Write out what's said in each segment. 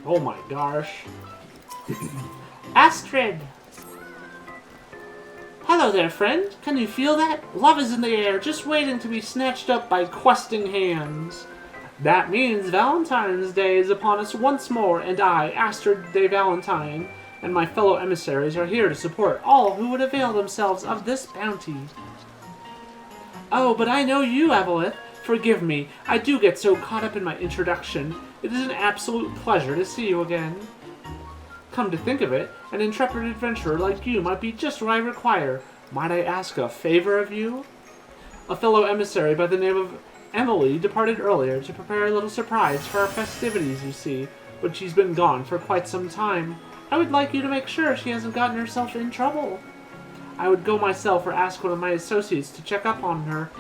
Oh my gosh. Astrid! Hello there, friend. Can you feel that? Love is in the air, just waiting to be snatched up by questing hands. That means Valentine's Day is upon us once more, and I, Astrid de Valentine, and my fellow emissaries are here to support all who would avail themselves of this bounty. Oh, but I know you, Evelyth. Forgive me, I do get so caught up in my introduction. It is an absolute pleasure to see you again. Come to think of it, an intrepid adventurer like you might be just what I require. Might I ask a favor of you? A fellow emissary by the name of Emily departed earlier to prepare a little surprise for our festivities, you see, but she's been gone for quite some time. I would like you to make sure she hasn't gotten herself in trouble. I would go myself or ask one of my associates to check up on her,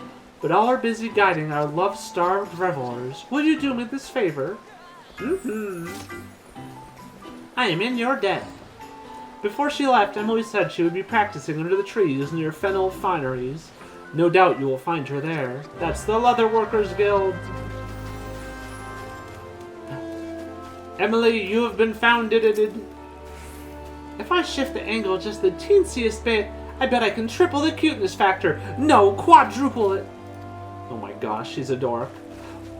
but all are busy guiding our love-starved revelers. Will you do me this favor? I am in your debt. Before she left, Emily said she would be practicing under the trees near Fennel Fineries. No doubt you will find her there. That's the Leather Workers Guild. Emily, you have been founded. If I shift the angle just the teensiest bit, I bet I can triple the cuteness factor. No, quadruple it. Oh my gosh, she's a dork.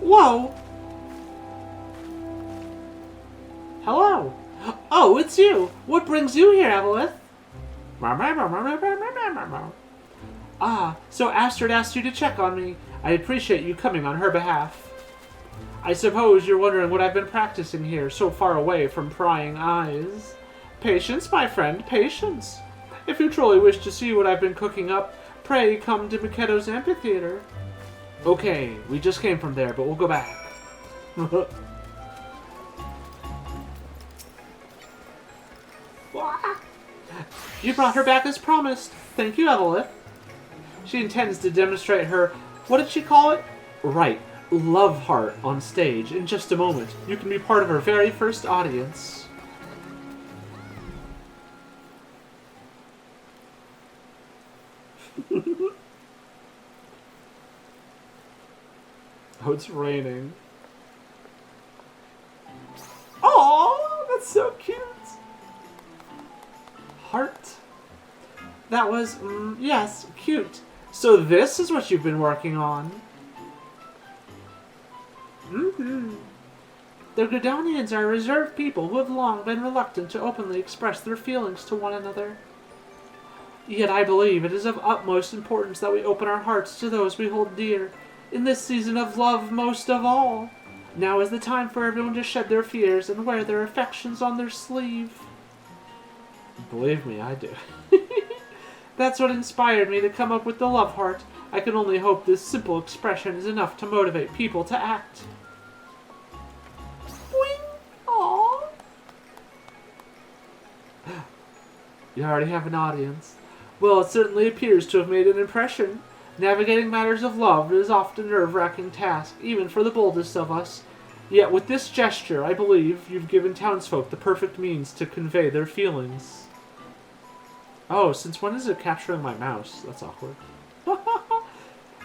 Whoa. Hello. Oh, it's you. What brings you here, Evelyth? Ah, so Astrid asked you to check on me. I appreciate you coming on her behalf. I suppose you're wondering what I've been practicing here, so far away from prying eyes. Patience, my friend, patience. If you truly wish to see what I've been cooking up, pray come to Miketo's amphitheater. Okay, we just came from there, but we'll go back. You brought her back as promised. Thank you, Evelyth. She intends to demonstrate her, what did she call it? Right, love heart on stage in just a moment. You can be part of her very first audience. Oh, it's raining. Oh, that's so cute. Heart. That was, yes, cute. So this is what you've been working on. The Gridonians are reserved people who have long been reluctant to openly express their feelings to one another. Yet I believe it is of utmost importance that we open our hearts to those we hold dear, in this season of love most of all. Now is the time for everyone to shed their fears and wear their affections on their sleeve. Believe me, I do. That's what inspired me to come up with the love heart. I can only hope this simple expression is enough to motivate people to act. Boing! Aww! You already have an audience. Well, it certainly appears to have made an impression. Navigating matters of love is often a nerve-wracking task, even for the boldest of us. Yet with this gesture, I believe you've given townsfolk the perfect means to convey their feelings. Oh, since when is it capturing my mouse? That's awkward.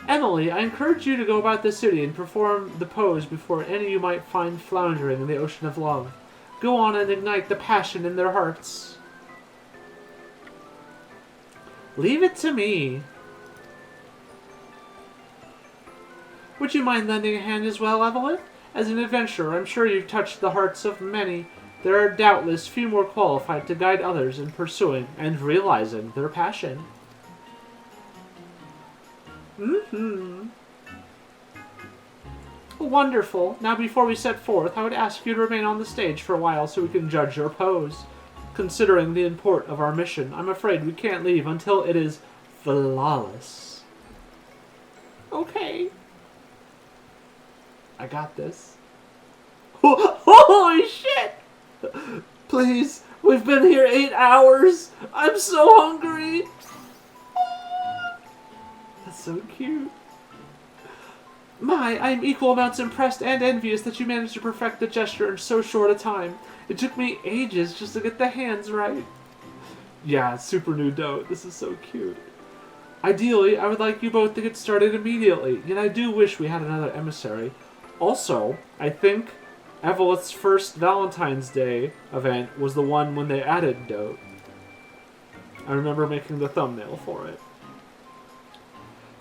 Emily, I encourage you to go about the city and perform the pose before any you might find floundering in the ocean of love. Go on and ignite the passion in their hearts. Leave it to me. Would you mind lending a hand as well, Evelyth? As an adventurer, I'm sure you've touched the hearts of many. There are doubtless few more qualified to guide others in pursuing and realizing their passion. Wonderful. Now before we set forth, I would ask you to remain on the stage for a while so we can judge your pose. Considering the import of our mission, I'm afraid we can't leave until it is flawless. Okay. I got this. Holy shit! Please, we've been here 8 hours. I'm so hungry. That's so cute. My, I'm equal amounts impressed and envious that you managed to perfect the gesture in so short a time. It took me ages just to get the hands right. Yeah, super new dote. This is so cute. Ideally, I would like you both to get started immediately, yet I do wish we had another emissary. Also, I think Evelyth's first Valentine's Day event was the one when they added Dote. I remember making the thumbnail for it.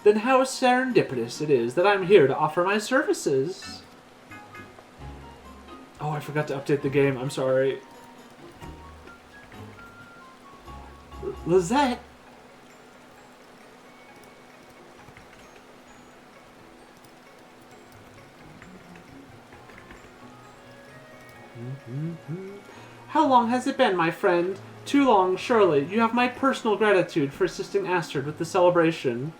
Then how serendipitous it is that I'm here to offer my services. Oh, I forgot to update the game. I'm sorry. Lizette. How long has it been, my friend? Too long, surely. You have my personal gratitude for assisting Astrid with the celebration.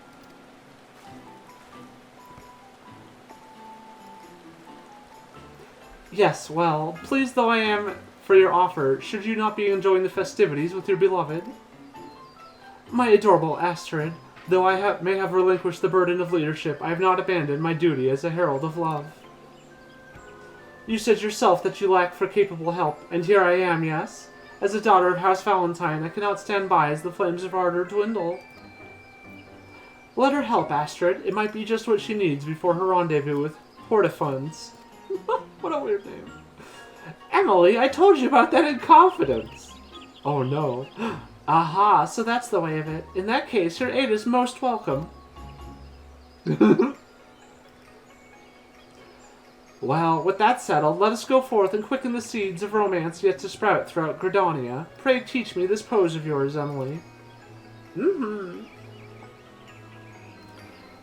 Yes, well, pleased though I am for your offer, should you not be enjoying the festivities with your beloved? My adorable Astrid, though I may have relinquished the burden of leadership, I have not abandoned my duty as a herald of love. You said yourself that you lack for capable help, and here I am, yes? As a daughter of House Valentine, I cannot stand by as the flames of ardor dwindle. Let her help, Astrid. It might be just what she needs before her rendezvous with Hortifunds. What a weird name. Emily, I told you about that in confidence. Oh no. Aha, so that's the way of it. In that case, your aid is most welcome. Well, with that settled, let us go forth and quicken the seeds of romance yet to sprout throughout Gradonia. Pray teach me this pose of yours, Emily.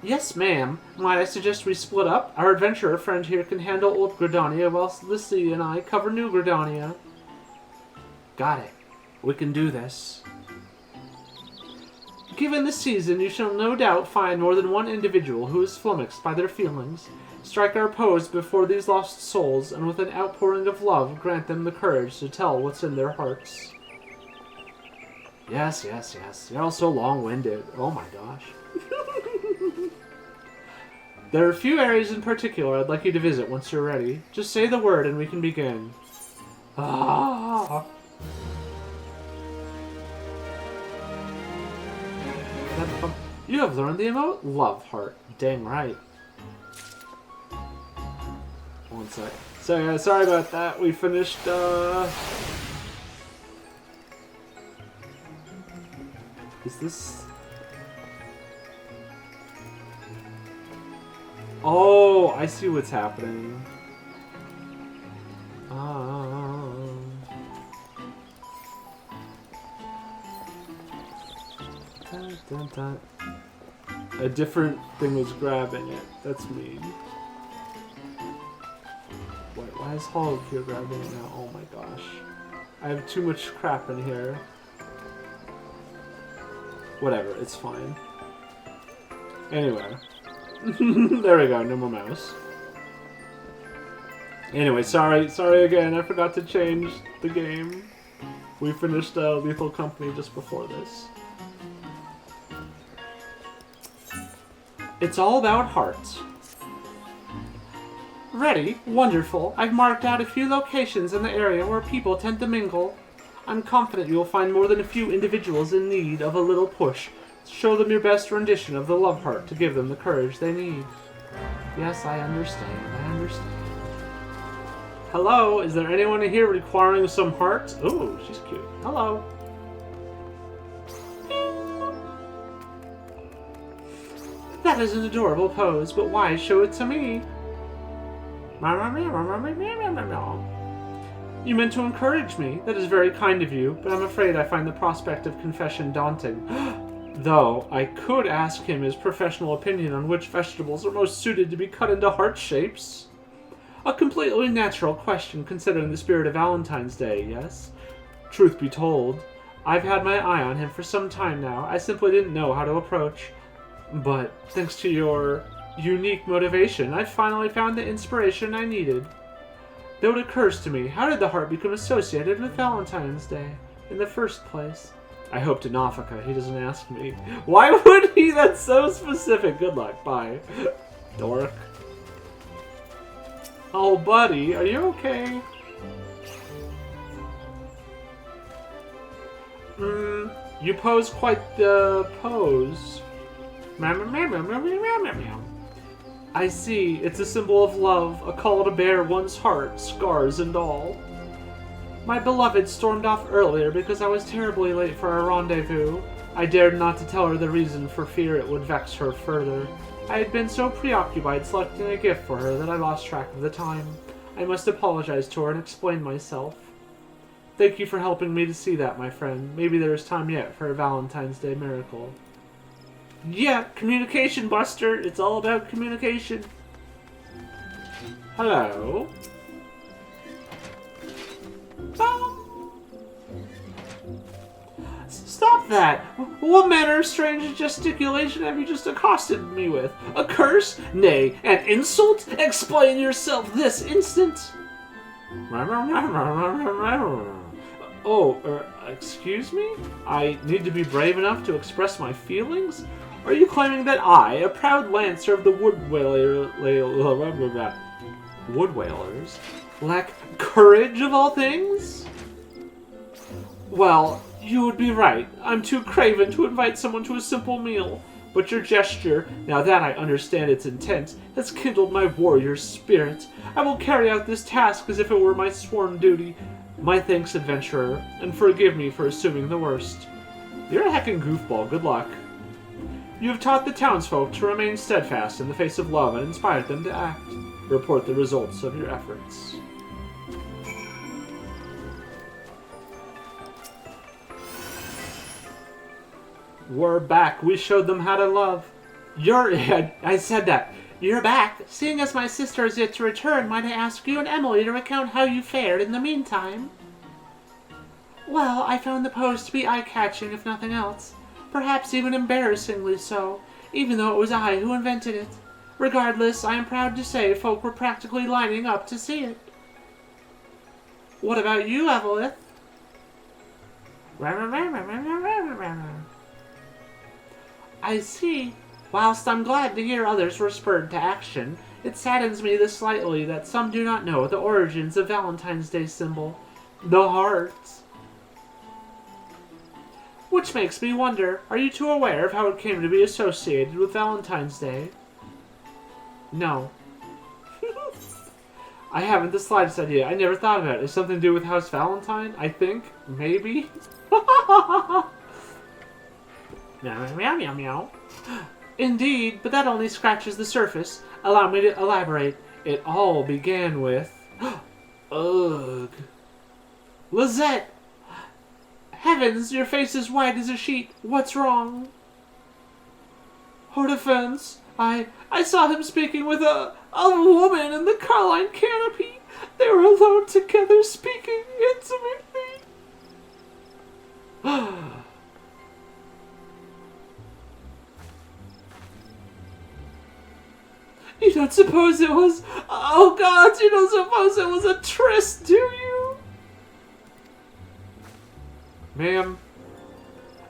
Yes, ma'am. Might I suggest we split up? Our adventurer friend here can handle old Gradonia, whilst Lissy and I cover new Gradonia. Got it. We can do this. Given the season, you shall no doubt find more than one individual who is flummoxed by their feelings. Strike our pose before these lost souls, and with an outpouring of love, grant them the courage to tell what's in their hearts. Yes, yes, yes. You're all so long-winded. Oh my gosh. There are a few areas in particular I'd like you to visit once you're ready. Just say the word and we can begin. Ah. You have learned the emote? Love heart. Dang right. One sec. So, sorry about that. We finished, Is this... Oh, I see what's happening. Dun, dun, dun. A different thing was grabbing it. That's mean. Wait, why is Hog here grabbing it now? Oh my gosh. I have too much crap in here. Whatever, it's fine. Anyway. There we go, no more mouse. Anyway, sorry again, I forgot to change the game. We finished Lethal Company just before this. It's all about hearts. Ready? Wonderful. I've marked out a few locations in the area where people tend to mingle. I'm confident you'll find more than a few individuals in need of a little push. Show them your best rendition of the love heart to give them the courage they need. Yes, I understand. Hello, is there anyone here requiring some hearts? Ooh, she's cute. Hello. That is an adorable pose, but why show it to me? You meant to encourage me. That is very kind of you, but I'm afraid I find the prospect of confession daunting. Though, I could ask him his professional opinion on which vegetables are most suited to be cut into heart shapes. A completely natural question considering the spirit of Valentine's Day, yes? Truth be told, I've had my eye on him for some time now. I simply didn't know how to approach. But, thanks to your unique motivation, I've finally found the inspiration I needed. Though it occurs to me, how did the heart become associated with Valentine's Day in the first place? I hope to Nafika, he doesn't ask me. Why would he? That's so specific. Good luck. Bye. Dork. Oh, buddy, are you okay? You pose quite the pose. I I see. It's a symbol of love, a call to bear one's heart, scars and all. My beloved stormed off earlier because I was terribly late for our rendezvous. I dared not to tell her the reason for fear it would vex her further. I had been so preoccupied selecting a gift for her that I lost track of the time. I must apologize to her and explain myself. Thank you for helping me to see that, my friend. Maybe there is time yet for a Valentine's Day miracle. Yeah, communication, Buster. It's all about communication. Hello? Stop that! What manner of strange gesticulation have you just accosted me with? A curse? Nay, an insult? Explain yourself this instant! Oh, excuse me? I need to be brave enough to express my feelings? Are you claiming that I, a proud lancer of the Wood Whalers, lack courage of all things? Well, you would be right. I'm too craven to invite someone to a simple meal. But your gesture, now that I understand its intent, has kindled my warrior spirit. I will carry out this task as if it were my sworn duty. My thanks, adventurer, and forgive me for assuming the worst. You're a heckin' goofball. Good luck. You have taught the townsfolk to remain steadfast in the face of love and inspired them to act. Report the results of your efforts. We're back. We showed them how to love. I said that. You're back. Seeing as my sister is yet to return, might I ask you and Emily to recount how you fared in the meantime? Well, I found the pose to be eye-catching, if nothing else. Perhaps even embarrassingly so, even though it was I who invented it. Regardless, I am proud to say folk were practically lining up to see it. What about you, Evelyth? I see. Whilst I'm glad to hear others were spurred to action, it saddens me this slightly that some do not know the origins of Valentine's Day symbol, the heart. Which makes me wonder, are you two aware of how it came to be associated with Valentine's Day? No. I haven't the slightest idea. I never thought about it. It's something to do with House Valentine, I think. Maybe. Meow, meow, meow, meow. Indeed, but that only scratches the surface. Allow me to elaborate. It all began with... Ugh. Lizette! Heavens, your face is white as a sheet. What's wrong? Hortefance, I saw him speaking with a woman in the Carline canopy. They were alone together, speaking intimately. You don't suppose it was... Oh, God, you don't suppose it was a tryst, do you? Ma'am?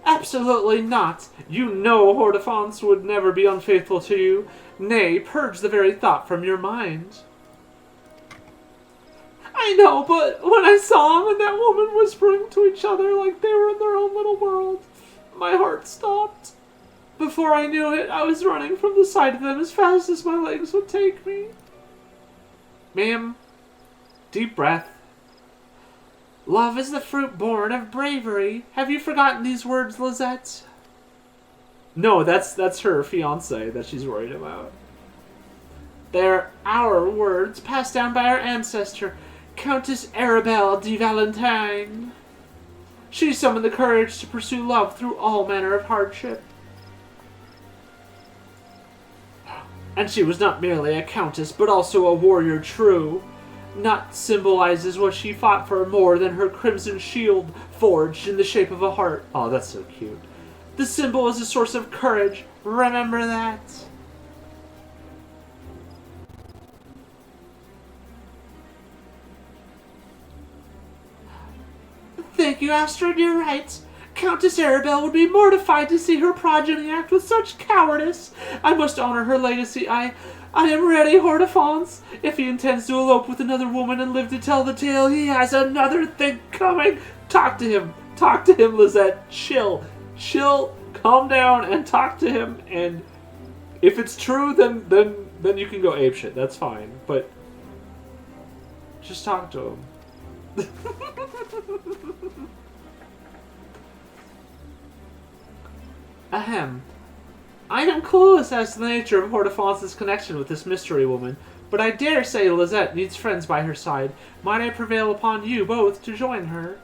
Absolutely not. You know Hortefance would never be unfaithful to you. Nay, purge the very thought from your mind. I know, but when I saw him and that woman whispering to each other like they were in their own little world, my heart stopped. Before I knew it, I was running from the sight of them as fast as my legs would take me. Ma'am, deep breath. Love is the fruit born of bravery. Have you forgotten these words, Lizette? No, that's her fiancé that she's worried about. They're our words, passed down by our ancestor, Countess Arabelle de Valentine. She summoned the courage to pursue love through all manner of hardship. And she was not merely a countess, but also a warrior true. Not symbolizes what she fought for more than her crimson shield forged in the shape of a heart. Oh, that's so cute. The symbol is a source of courage. Remember that. Thank you, Astrid. You're right. Countess Arabelle would be mortified to see her progeny act with such cowardice. I must honor her legacy. I am ready, Hortefance. If he intends to elope with another woman and live to tell the tale, he has another thing coming. Talk to him. Talk to him, Lizette. Chill. Calm down and talk to him. And if it's true, then then you can go apeshit. That's fine. But just talk to him. Ahem. I am clueless as to the nature of Hordefonce's connection with this mystery woman, but I dare say Lizette needs friends by her side. Might I prevail upon you both to join her?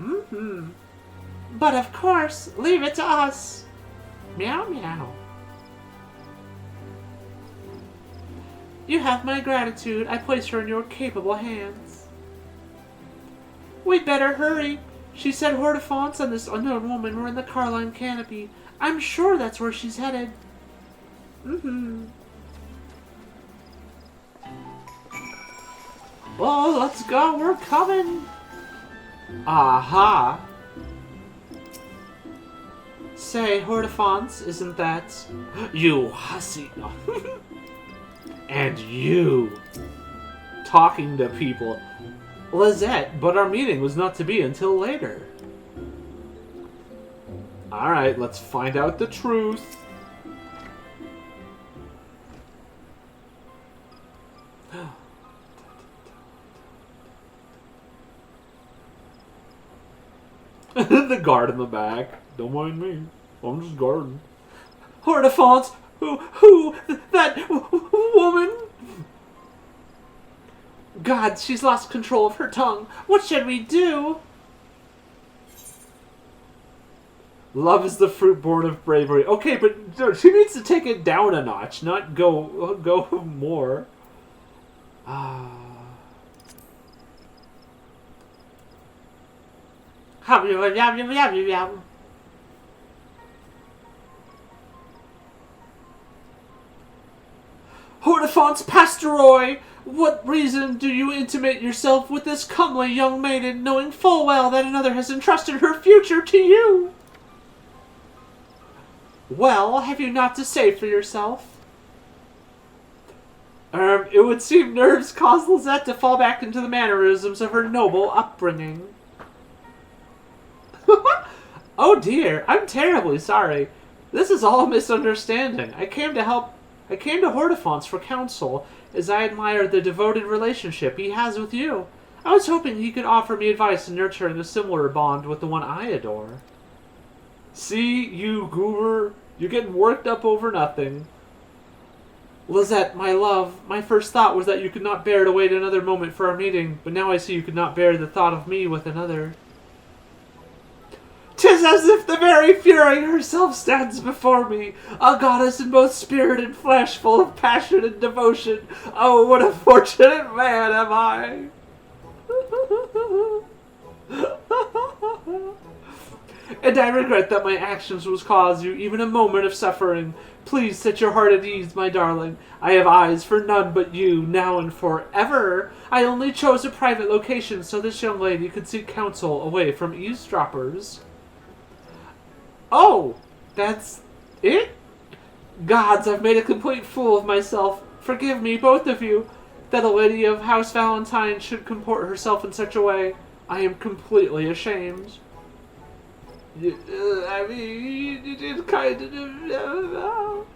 Mm-hmm. But of course, leave it to us. Meow meow. You have my gratitude. I place her in your capable hands. We'd better hurry. She said Hordefonce and this unknown woman were in the Carline canopy. I'm sure that's where she's headed. Mm-hmm. Oh, let's go. We're coming. Aha. Say, Hordefonce, isn't that... You hussy. And you. Talking to people. Lizette, but our meeting was not to be until later. Alright, let's find out the truth. The guard in the back. Don't mind me. I'm just guarding. Hordefonce! Who? That woman? God, she's lost control of her tongue. What should we do? Love is the fruit born of bravery. Okay, but she needs to take it down a notch, not go more. Hordefonce Pasteroy! What reason do you intimate yourself with this comely young maiden, knowing full well that another has entrusted her future to you? Well, have you not to say for yourself? It would seem nerves caused Lizette to fall back into the mannerisms of her noble upbringing. Oh dear, I'm terribly sorry. This is all a misunderstanding. I came to Hordefonce for counsel, as I admire the devoted relationship he has with you. I was hoping he could offer me advice in nurturing a similar bond with the one I adore. See, you goober, you're getting worked up over nothing. Lizette, my love, my first thought was that you could not bear to wait another moment for our meeting, but now I see you could not bear the thought of me with another. 'Tis as if the very Fury herself stands before me, a goddess in both spirit and flesh, full of passion and devotion. Oh, what a fortunate man am I! And I regret that my actions will cause you even a moment of suffering. Please set your heart at ease, my darling. I have eyes for none but you, now and forever. I only chose a private location so this young lady could seek counsel away from eavesdroppers. Oh, that's it? Gods, I've made a complete fool of myself. Forgive me, both of you, that a lady of House Valentine should comport herself in such a way. I am completely ashamed. I mean, you did kind of...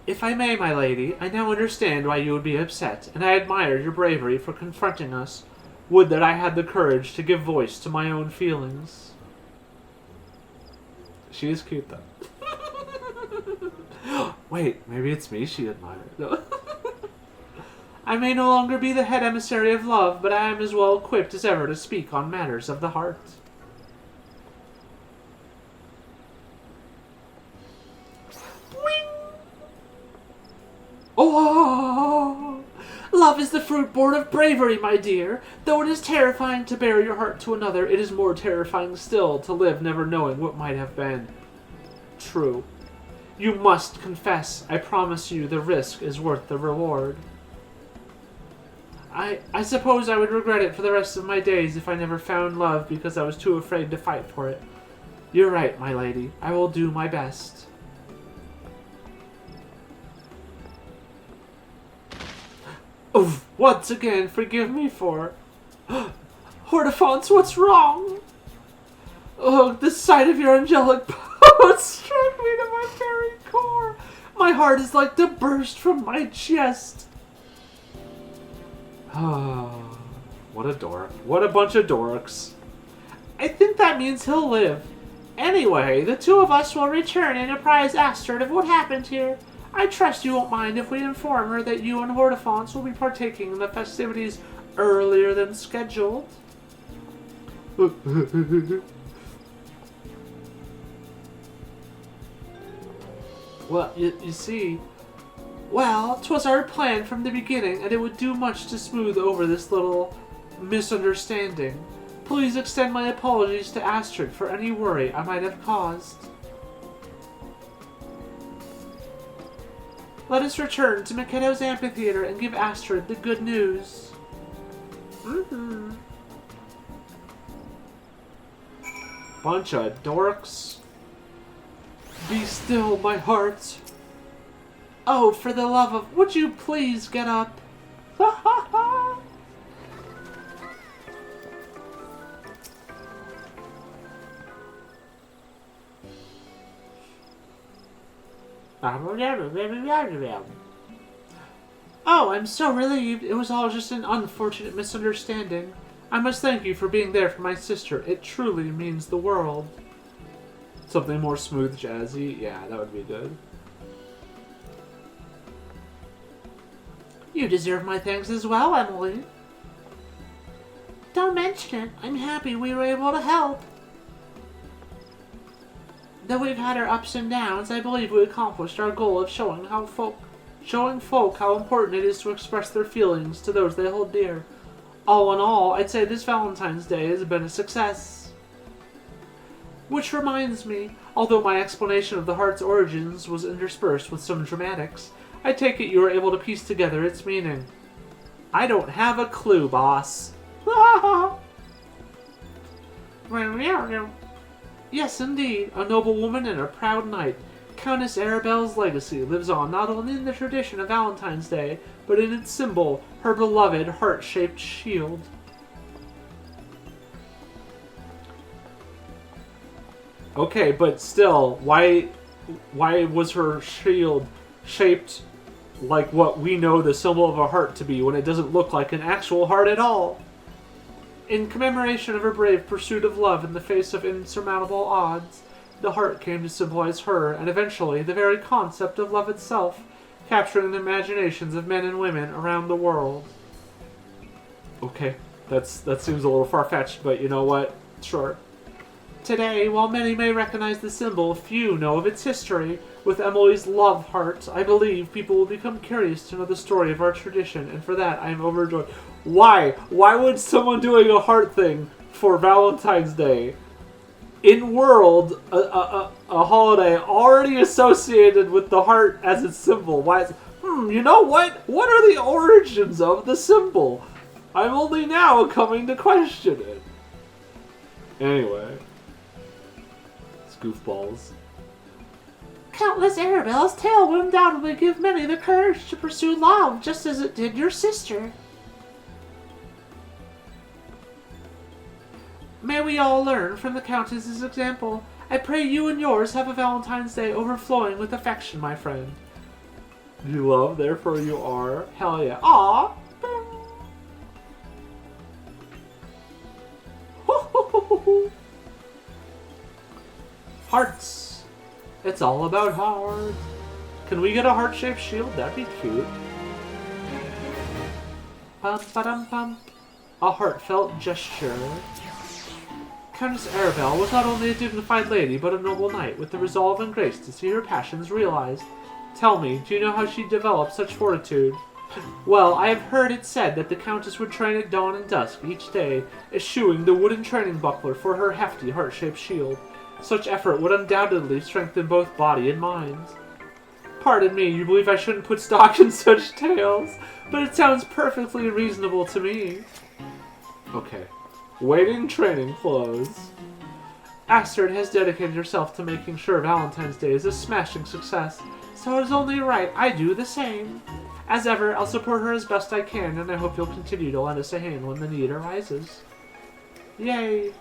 If I may, my lady, I now understand why you would be upset, and I admire your bravery for confronting us. Would that I had the courage to give voice to my own feelings. She is cute, though. Wait, maybe it's me she admires. No. I may no longer be the head emissary of love, but I am as well equipped as ever to speak on matters of the heart. Oh, love is the fruit born of bravery, my dear. Though it is terrifying to bare your heart to another, it is more terrifying still to live never knowing what might have been. True. You must confess. I promise you the risk is worth the reward. I suppose I would regret it for the rest of my days if I never found love because I was too afraid to fight for it. You're right, my lady. I will do my best. Oof, once again, forgive me for... Hordefonce, what's wrong? Oh, the sight of your angelic pose struck me to my very core. My heart is like to burst from my chest. What a dork. What a bunch of dorks. I think that means he'll live. Anyway, the two of us will return and apprise Astrid of what happened here. I trust you won't mind if we inform her that you and Hortifons will be partaking in the festivities earlier than scheduled. Well, you see... Well, 'twas our plan from the beginning, and it would do much to smooth over this little misunderstanding. Please extend my apologies to Astrid for any worry I might have caused. Let us return to Makedo's amphitheater and give Astrid the good news. Bunch of dorks. Be still, my heart. Oh, for the love of... Would you please get up? Ha ha ha! Oh, I'm so relieved. It was all just an unfortunate misunderstanding. I must thank you for being there for my sister. It truly means the world. Something more smooth, jazzy? Yeah, that would be good. You deserve my thanks as well, Emily. Don't mention it. I'm happy we were able to help. Though we've had our ups and downs, I believe we accomplished our goal of showing folk how important it is to express their feelings to those they hold dear. All in all, I'd say this Valentine's Day has been a success. Which reminds me, although my explanation of the heart's origins was interspersed with some dramatics, I take it you were able to piece together its meaning. I don't have a clue, boss. Yes, indeed, a noble woman and a proud knight. Countess Arabella's legacy lives on not only in the tradition of Valentine's Day, but in its symbol, her beloved heart-shaped shield. Okay, but still, why was her shield shaped like what we know the symbol of a heart to be when it doesn't look like an actual heart at all? In commemoration of her brave pursuit of love in the face of insurmountable odds, the heart came to symbolize her, and eventually the very concept of love itself, capturing the imaginations of men and women around the world. Okay, that seems a little far-fetched, but you know what? Sure. Today, while many may recognize the symbol, few know of its history. With Emily's love heart, I believe people will become curious to know the story of our tradition, and for that I am overjoyed. Why? Why would someone doing a heart thing for Valentine's Day in world a holiday already associated with the heart as its symbol? Why is you know what? What are the origins of the symbol? I'm only now coming to question it. Anyway. It's goofballs. Countess Arabella's tale would undoubtedly give many the courage to pursue love, just as it did your sister. May we all learn from the Countess's example. I pray you and yours have a Valentine's Day overflowing with affection, my friend. You love, therefore you are. Hell yeah. Aww. Hearts. It's all about heart. Can we get a heart-shaped shield? That'd be cute. Bum-ba-dum-bum. A heartfelt gesture. Countess Arabelle was not only a dignified lady, but a noble knight, with the resolve and grace to see her passions realized. Tell me, do you know how she developed such fortitude? Well, I have heard it said that the Countess would train at dawn and dusk each day, eschewing the wooden training buckler for her hefty heart-shaped shield. Such effort would undoubtedly strengthen both body and mind. Pardon me, you believe I shouldn't put stock in such tales, but it sounds perfectly reasonable to me. Okay. Waiting training clothes. Astrid has dedicated herself to making sure Valentine's Day is a smashing success, so it is only right I do the same. As ever, I'll support her as best I can, and I hope you'll continue to lend us a hand when the need arises. Yay!